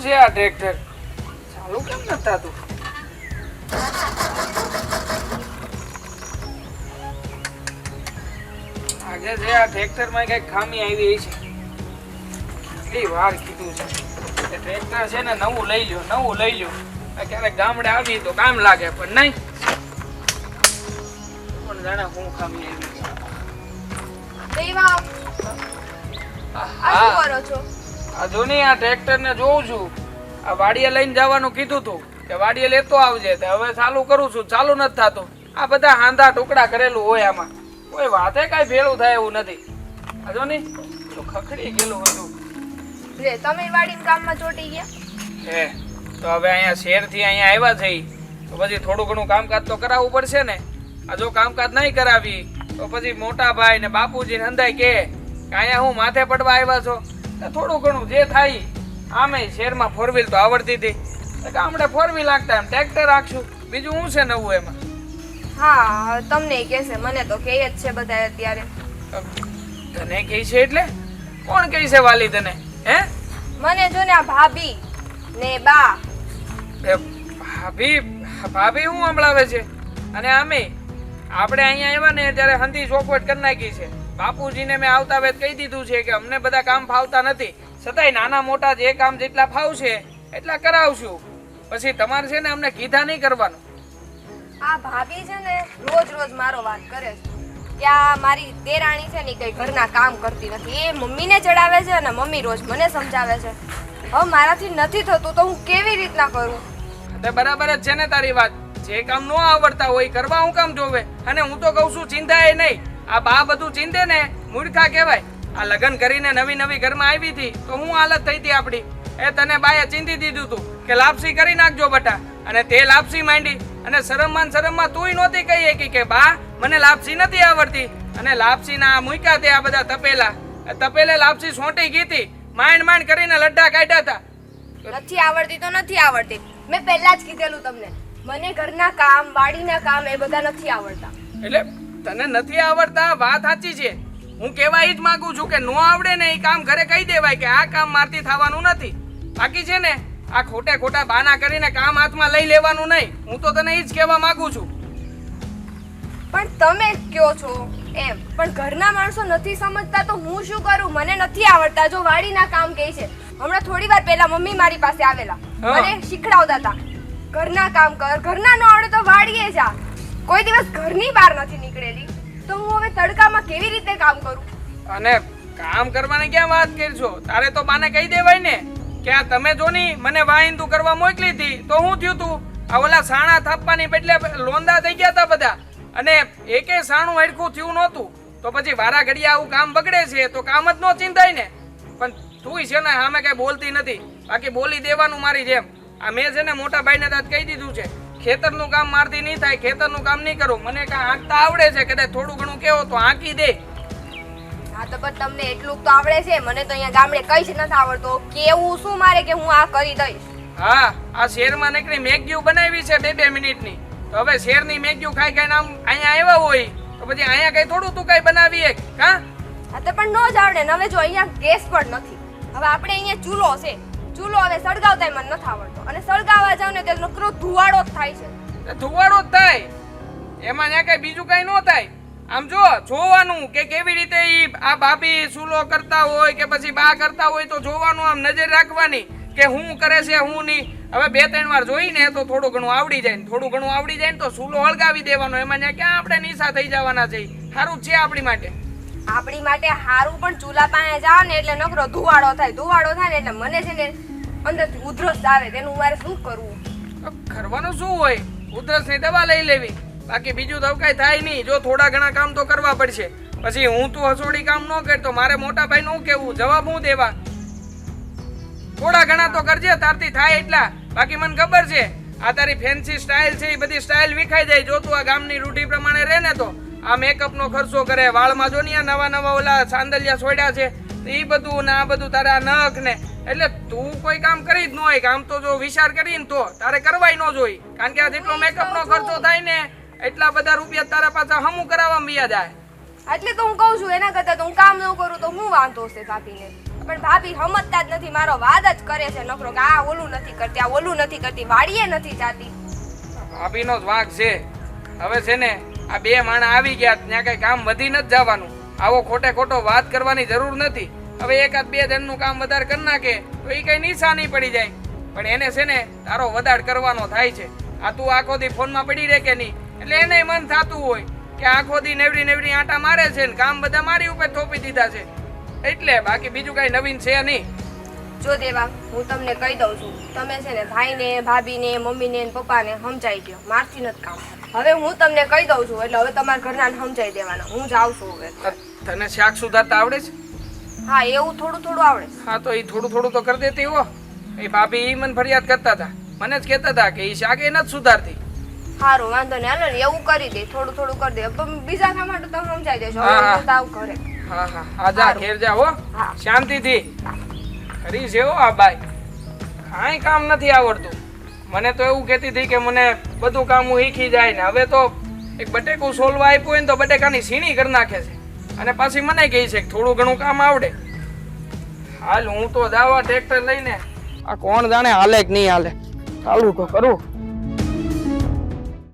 છે આ ટ્રેક્ટર? ચાલુ કેમ નથી થતું? આગે છે આ ટ્રેક્ટરમાં કઈક ખામી આવી છે. કેટલી વાર કીધું છે કે ટ્રેક્ટર છે ને નવું લઈ લ્યો. ક્યારેક ગામડે આવી તો કામ લાગે, પણ નહીં. પણ જાણે હું ખામી આવી છે. દેવા આ શું કરો છો? આ જો ને આ ટ્રેક્ટર ને જોઉં છું. આ વાડીએ લઈને જવાનું કીધું તું કે વાડીએ લેતો આવજે. હવે ચાલુ કરું છું, ચાલુ નથી થતું. આ બધા હાંધા ટુકડા કરેલું હોય, આમાં કોઈ વાતે કઈ ભેળું થાય એવું નથી. આ જો ને તો ખખડી ગયેલું હતું. રે તમે વાડીના કામમાં ચોટી ગયા? હે તો હવે અહીંયા શહેરથી અહીંયા આવ્યા છે તો પછી થોડું ઘણું કામકાજ તો કરાવવું પડશે ને. આ જો કામકાજ નહીં કરાવી તો પછી મોટા ભાઈ ને બાપુજી ને હંધાઈ કે અહીંયા હું માથે પડવા આવ્યા છો. થોડું ઘણું જે થાય. આમે શહેરમાં ફોર વ્હીલ તો આવડતી હતી, ગામડે ફોર વ્હીલ રાખતા એમ ટ્રેક્ટર રાખશું. બીજું શું છે નવું એમાં? હા તમને કહેશે, મને તો કહે જ છે બધા અત્યારે. તને કહે છે એટલે? કોણ કહે છે વાલી તને? હે મને જો ને આ ભાભી ને બા. ભાભી હું સંભળાવે છે? અને આમે આપણે અહીંયા આવ્યા ને ત્યારે હંધી ચોખવટ કરી નાખી છે. બાપુજીને મેં આવતા વેત કહી દીધું છે કે અમને બધા કામ ફાવતા નથી, છતાંય નાના મોટા જે કામ જેટલા ફાવશે એટલા કરાવશું. પછી તમારે છે ને અમને કીધા નહીં કરવાનું. આ ભાભી છે ને રોજ મારો વાત કરે છે કે આ મારી દેરાણી છે ને કઈ ઘરના કામ કરતી નથી. એ મમ્મીને ચડાવે છે અને મમ્મી રોજ મને સમજાવે છે. હવે મારાથી નથી થતું તો હું કેવી રીતના કરું? તે બરાબર જ છે ને તારી વાત. જે કામ ન આવડતા હોય કરવા હું કામ જોવે? અને હું તો કહું છું ચિંતા એ નહીં. આ બા બધું ચિંતે ને મૂર્ખા કહેવાય. આ લગ્ન કરીને નવી ઘરમાં આવી હતી તો હું હાલત થઈ હતી આપડી. એ તને બાએ ચિંતી દીધું તું કે લાપસી કરી નાખજો બટા, અને તે લાપસી માંડી. અને શરમમાં તુંય નહોતી કહી કે બા મને લાપસી નથી આવડતી. અને લાપસી ના મૂક્યા તે આ બધા તપેલે લાપસી સોંટી ગઈ હતી. માંડ કરીને લડ્ડા કાઢ્યા હતા. નથી આવડતી તો નથી આવડતી. મેં પહેલા જ કીધેલું તમને, મને ઘરના કામ વાડીના કામ એ બધા નથી આવડતા. એટલે તને નથી આવડતા વાત સાચી છે. હું કહેવા ઈ જ માંગુ છું કે નો આવડે ને એ કામ ઘરે કહી દેવાય કે આ કામ મારથી થવાનું નથી. બાકી છે ને આ ખોટા બહાના કરીને કામ હાથમાં લઈ લેવાનું નહીં. હું તો તને ઈ જ કહેવા માંગુ છું. પણ તમે કયો છો એમ, પણ ઘરના માણસો નથી સમજતા તો હું શું કરું? મને નથી આવડતા. જો વાડીના કામ કહે છે, હમણાં થોડી વાર પહેલા મમ્મી મારી પાસે આવેલા, મને શીખડાવતા હતા ઘરના કામ કર. ઘરના ન આવડે તો વાડીએ જા. કોઈ દિવસ ઘરની બહાર નથી નીકળેલી તો હું હવે તડકામાં કેવી રીતે કામ કરું? અને કામ કરવાની ક્યાં વાત કરશો? તારે તો બાને કહી દેવાય ને કે આ તમે જો ની મને વાહિંદુ કરવા મોકલી હતી તો હું થયું તું? આ ઓલા સાણા થાપવાની બદલે લોંદા થઈ ગયા હતા બધા, અને એકે સાણું હરખું થયું નહોતું. તો પછી વારા ઘડીએ આવું કામ બગડે છે તો કામ જ નો ચિંતાય ને. પણ તું છે ને સામે કઈ બોલતી નથી, બાકી બોલી દેવાનું મારી જેમ. આ મેં છે ને મોટા ભાઈને તાત કહી દીધું છે, ખેતરનું કામ મારથી નહીં થાય, ખેતરનું કામ નહીં કરું. મને કાં આંકતા આવડે છે, કદાચ થોડું ઘણું કેવો તો આંકી દે. હા તો પણ તમને એટલું તો આવડે છે, મને તો અહીંયા ગામડે કઈ જ નથી આવડતું. કેવું શું મારે કે હું આ કરી દઈશ? હા આ શહેરમાં નીકળી મેગીઓ બનાવી છે 2-2 મિનિટની. તો હવે શહેરની મેગીઓ ખાઈ ખાઈને આમ અહીંયા આવ્યા હોય તો પછી અહીંયા કઈ થોડું તું કઈ બનાવીએ હા? હા તો પણ નો જ આવડે ને. હવે જો અહીંયા ગેસ પણ નથી. હવે આપણે અહીંયા ચૂલો છે, ચૂલો હવે સળગાવતા મને નથી આવડતો. અને સળગાવવા જાવ ને તો નકરો ધુવાડો જ થાય છે. ધુવાડો જ થાય એમાં ત્યાં કઈ બીજું કઈ ન થાય. આમ જોવાનું કે કેવી રીતે ઈ આ ભાભી ચૂલો કરતા હોય કે પછી બા કરતા હોય તો જોવાનું, આમ નજર રાખવાની કે હું કરે છે હું નહીં. હવે 2-3 વાર જોઈને તો થોડું ઘણું આવડી જાય ને તો ચૂલો હળગાવી દેવાનો. એમાં ત્યાં ક્યાં આપણે નિશા થઈ જવાના છે? સારું છે આપણી માટે હારું. પણ ચૂલા પાસે જાવ ને એટલે નકરો ધુવાડો થાય ને એટલે મને છે ને અંદરથી ઉધરસ આવે. તેનું મારે શું કરવું? કરવાનું શું હોય? ઉધરસની દવા લઈ લેવી, બાકી બીજું તો કઈ થાય નહીં. જો થોડા ઘણા કામ તો કરવા પડશે. પછી હું તું હસોડી કામ ન કરતો, મારે મોટા ભાઈ નું કેવું, જવાબ હું દેવા? થોડા ઘણા તો કરજે તારથી થાય એટલા. બાકી મને ખબર છે આ તારી ફેન્સી સ્ટાઇલ છે, એ બધી સ્ટાઇલ વિખાઈ જાય. જો તું આ ગામની રૂઢી પ્રમાણે રહે ને તો આ મેકઅપ નો ખર્ચો કરે, વાળમાં જો ને નવા ઓલા સાંદલિયા છોડ્યા છે એ બધું ને આ બધું, તારા નખ ને, એટલે તું કોઈ કામ કરી જ ન હોય. કામ તો જો વિચાર કરીને તો તારે કરવાય ન જોઈ. કારણ કે આ જેટલો મેકઅપ નો ખર્ચો થાય ને એટલા બધા રૂપિયા તારા પાછા હમું કરાવવામાં વ્યા જાય. એટલે તો હું કહું છું એના કરતાં તો હું કામ ન કરું તો હું વાંધો છે ભાભીને. પણ ભાભી સમજતા જ નથી, મારો વાદ જ કરે છે નકરો કે આ ઓલું નથી કરતી, આ ઓલું નથી કરતી, વાડીએ નથી જાતી. ભાભીનો જ વાંક છે. હવે છે ને આ બે માણા આવી ગયા ત્યાં કઈ કામ વધી નથી જવાનું. આવો ખોટે ખોટો વાત કરવાની જરૂર નથી. હવે એકાદ બે જણનું કામ વધારે કરી નાખે તો એ કઈ નિશાની પડી જાય. પણ એને છે ને તારો વધાર કરવાનો થાય છે. આ તું આખો દી ફોનમાં પડી રહે કે નહીં, એટલે એને મન થતું હોય કે આખો દી નેવડી નેવડી આટા મારે છે ને કામ બધા મારી ઉપર થોપી દીધા છે. એટલે બાકી બીજું કઈ નવીન છે નહીં. જો દેવા, હું તમને કહી દઉં છું, તમે છે ને ભાઈને, ભાભીને, મમ્મીને ને પપ્પાને સમજાઈ દો. મારથી નથી કામ. હવે હું તમને કહી દઉં છું એટલે હવે તમારા ઘરનાને સમજાઈ દેવાના. હું જાઉં છું હવે. તને શાક સુધારતા આવડે છે? હા, એવું થોડું થોડું આવડે. હા તો એ થોડું થોડું તો કરી દેતી હો. એ ભાભી ઈ મને ફરિયાદ કરતા હતા, મને જ કહેતા હતા કે એ શાક એ નથી સુધારતી. સારું, વાંધો નહીં, હાલો ને એવું કરી દે, થોડું થોડું કરી દે. પણ બીજા કામ માટે તમે સમજાઈ દેશો. હા, હા. હવે હું જાઉં ઘરે. હા હા હા, જા ઘેર જા હો, હા. શાંતિથી. ખરી છે હો આ બાઈ, કાંઈ કામ નથી આવડતું. મને તો એવું કહેતી હતી કે મને બધું કામ હું શીખી જાય ને હવે તો એક બટેકું સોલવા આપ્યું હોય ને તો બટેકાની સીણી કરી નાખે છે. અને પાછી મને કહે છે કે થોડું ઘણું કામ આવડે. હાલ હું તો જાવા ટ્રેક્ટર લઈને. આ કોણ જાણે હાલે કે નહીં હાલે, ચાલુ તો કરું.